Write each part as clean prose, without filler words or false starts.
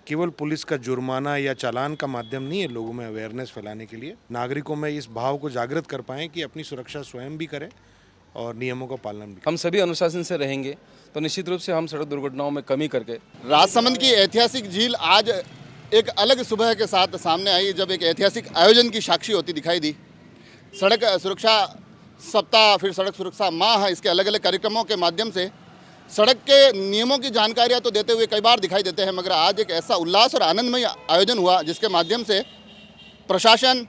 केवल पुलिस का जुर्माना या चालान का माध्यम नहीं है लोगों में अवेयरनेस फैलाने के लिए। नागरिकों में इस भाव को जागृत कर पाएँ कि अपनी सुरक्षा स्वयं भी करें और नियमों का पालन भी करें। हम सभी अनुशासन से रहेंगे तो निश्चित रूप से हम सड़क दुर्घटनाओं में कमी करके राजसमंद की ऐतिहासिक झील आज एक अलग सुबह के साथ सामने आई, जब एक ऐतिहासिक आयोजन की साक्षी होती दिखाई दी। सड़क सुरक्षा सप्ताह, फिर सड़क सुरक्षा माह, इसके अलग अलग कार्यक्रमों के माध्यम से सड़क के नियमों की जानकारियां तो देते हुए कई बार दिखाई देते हैं, मगर आज एक ऐसा उल्लास और आनंदमय आयोजन हुआ जिसके माध्यम से प्रशासन,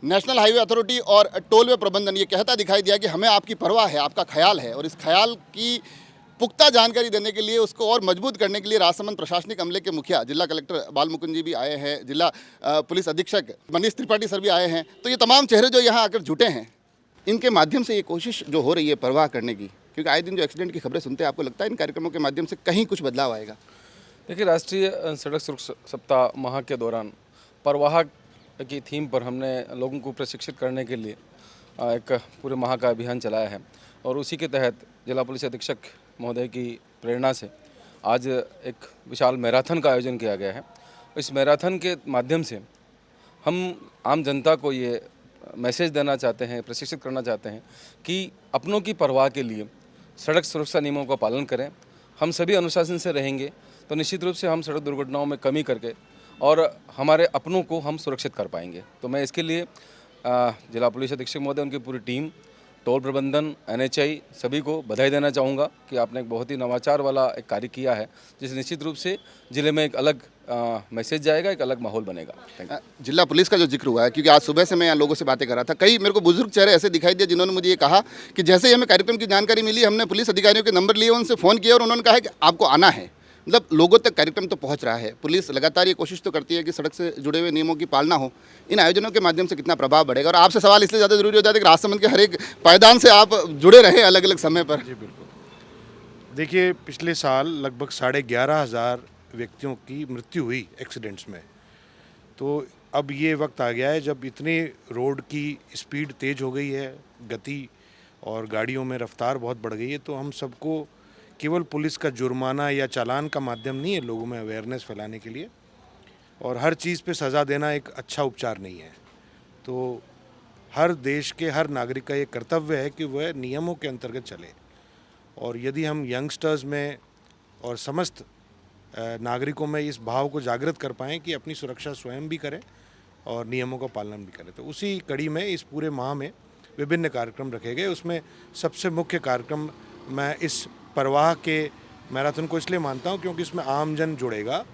नेशनल हाईवे अथॉरिटी और टोलवे प्रबंधन ये कहता दिखाई दिया कि हमें आपकी परवाह है, आपका ख्याल है। और इस ख्याल की पुख्ता जानकारी देने के लिए, उसको और मजबूत करने के लिए राजसमंद प्रशासनिक अमले के मुखिया जिला कलेक्टर बाल मुकुंद जी भी आए हैं, जिला पुलिस अधीक्षक मनीष त्रिपाठी सर भी आए हैं। तो ये तमाम चेहरे जो यहाँ आकर जुटे हैं, इनके माध्यम से ये कोशिश जो हो रही है परवाह करने की, क्योंकि आए दिन जो एक्सीडेंट की खबरें सुनते हैं, आपको लगता है इन कार्यक्रमों के माध्यम से कहीं कुछ बदलाव आएगा? देखिए, राष्ट्रीय सड़क सुरक्षा सप्ताह माह के दौरान परवाह की थीम पर हमने लोगों को प्रशिक्षित करने के लिए एक पूरे माह का अभियान चलाया है। और उसी के तहत जिला पुलिस अधीक्षक महोदय की प्रेरणा से आज एक विशाल मैराथन का आयोजन किया गया है। इस मैराथन के माध्यम से हम आम जनता को ये मैसेज देना चाहते हैं, प्रशिक्षित करना चाहते हैं कि अपनों की परवाह के लिए सड़क सुरक्षा नियमों का पालन करें। हम सभी अनुशासन से रहेंगे तो निश्चित रूप से हम सड़क दुर्घटनाओं में कमी करके और हमारे अपनों को हम सुरक्षित कर पाएंगे। तो मैं इसके लिए जिला पुलिस अधीक्षक महोदय, उनकी पूरी टीम, टोल प्रबंधन, NHI सभी को बधाई देना चाहूँगा कि आपने एक बहुत ही नवाचार वाला एक कार्य किया है, जिससे निश्चित रूप से ज़िले में एक अलग मैसेज जाएगा, एक अलग माहौल बनेगा। जिला पुलिस का जो जिक्र हुआ है, क्योंकि आज सुबह से मैं यहाँ लोगों से बातें कर रहा था, कई मेरे को बुजुर्ग चेहरे ऐसे दिखाई दिए जिन्होंने मुझे ये कहा कि जैसे ही हमें कार्यक्रम की जानकारी मिली, हमने पुलिस अधिकारियों के नंबर लिए, उनसे फ़ोन किया और उन्होंने कहा कि आपको आना है। मतलब लोगों तक कार्यक्रम तो पहुंच रहा है। पुलिस लगातार ये कोशिश तो करती है कि सड़क से जुड़े हुए नियमों की पालना हो। इन आयोजनों के माध्यम से कितना प्रभाव बढ़ेगा? और आपसे सवाल इसलिए ज़्यादा जरूरी हो जाता है कि राजसमंद के हर एक पायदान से आप जुड़े रहे अलग अलग समय पर। जी बिल्कुल। देखिए, पिछले साल लगभग 11,500 व्यक्तियों की मृत्यु हुई एक्सीडेंट्स में। तो अब ये वक्त आ गया है जब इतनी रोड की स्पीड तेज़ हो गई है, गति और गाड़ियों में रफ्तार बहुत बढ़ गई है, तो हम सबको केवल पुलिस का जुर्माना या चालान का माध्यम नहीं है लोगों में अवेयरनेस फैलाने के लिए। और हर चीज़ पे सज़ा देना एक अच्छा उपचार नहीं है। तो हर देश के हर नागरिक का ये कर्तव्य है कि वह नियमों के अंतर्गत चले। और यदि हम यंगस्टर्स में और समस्त नागरिकों में इस भाव को जागृत कर पाएँ कि अपनी सुरक्षा स्वयं भी करें और नियमों का पालन भी करें, तो उसी कड़ी में इस पूरे माह में विभिन्न कार्यक्रम रखे गए। उसमें सबसे मुख्य कार्यक्रम, मैं इस परवाह के मैराथन को इसलिए मानता हूं क्योंकि इसमें आमजन जुड़ेगा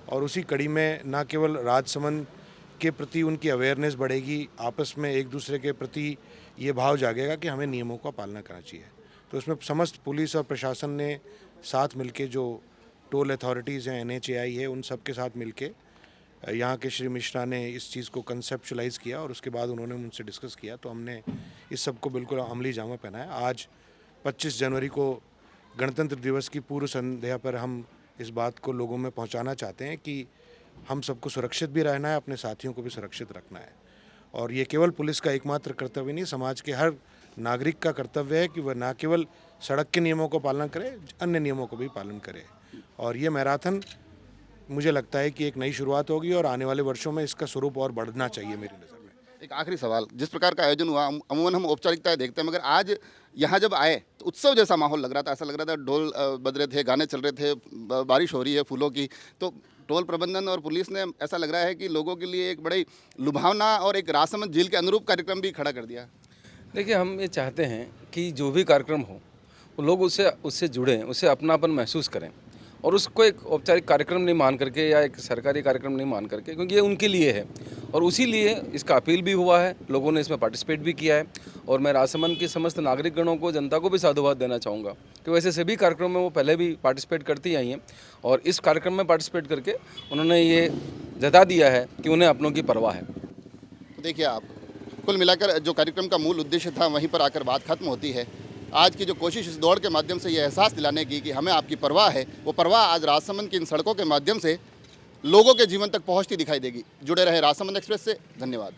और उसी कड़ी में न केवल राजसमंद के प्रति उनकी अवेयरनेस बढ़ेगी, आपस में एक दूसरे के प्रति ये भाव जागेगा कि हमें नियमों का पालना करना चाहिए। तो इसमें समस्त पुलिस और प्रशासन ने साथ मिलके, जो टोल अथॉरिटीज़ हैं, NHAI है, उन सब के साथ मिलके यहाँ के श्री मिश्रा ने इस चीज़ को कंसेप्चुलाइज़ किया और उसके बाद उन्होंने मुझसे डिस्कस किया, तो हमने इस सब को बिल्कुल अमली जामा पहनाया। आज 25 जनवरी को गणतंत्र दिवस की पूर्व संध्या पर हम इस बात को लोगों में पहुंचाना चाहते हैं कि हम सबको सुरक्षित भी रहना है, अपने साथियों को भी सुरक्षित रखना है। और ये केवल पुलिस का एकमात्र कर्तव्य नहीं, समाज के हर नागरिक का कर्तव्य है कि वह न केवल सड़क के नियमों का पालन करे, अन्य नियमों को भी पालन करे। और ये मैराथन मुझे लगता है कि एक नई शुरुआत होगी और आने वाले वर्षों में इसका स्वरूप और बढ़ना चाहिए मेरी नज़र में। एक आखिरी सवाल, जिस प्रकार का आयोजन हुआ, अमूमन हम औपचारिकताएं देखते हैं, मगर आज यहाँ जब आए तो उत्सव जैसा माहौल लग रहा था। ऐसा लग रहा था ढोल बज रहे थे, गाने चल रहे थे, बारिश हो रही है फूलों की। तो टोल प्रबंधन और पुलिस ने, ऐसा लग रहा है कि लोगों के लिए एक बड़ी लुभावना और एक राजसमंद झील के अनुरूप कार्यक्रम भी खड़ा कर दिया। देखिए, हम ये चाहते हैं कि जो भी कार्यक्रम हो वो लोग उससे जुड़ें, उससे अपनापन महसूस करें और उसको एक औपचारिक कार्यक्रम नहीं मान करके या एक सरकारी कार्यक्रम नहीं मान करके, क्योंकि ये उनके लिए है और उसी लिए इसका अपील भी हुआ है, लोगों ने इसमें पार्टिसिपेट भी किया है। और मैं राजसमंद के समस्त नागरिकगणों को, जनता को भी साधुवाद देना चाहूँगा कि वैसे सभी कार्यक्रमों में वो पहले भी पार्टिसिपेट करती आई हैं और इस कार्यक्रम में पार्टिसिपेट करके उन्होंने ये जता दिया है कि उन्हें अपनों की परवाह है। तो देखिए, आप कुल मिलाकर जो कार्यक्रम का मूल उद्देश्य था, वहीं पर आकर बात खत्म होती है। आज की जो कोशिश इस दौड़ के माध्यम से ये एहसास दिलाने की कि हमें आपकी परवाह है, वो परवाह आज राजसमंद की इन सड़कों के माध्यम से लोगों के जीवन तक पहुंचती दिखाई देगी। जुड़े रहे राजसमंद एक्सप्रेस से। धन्यवाद।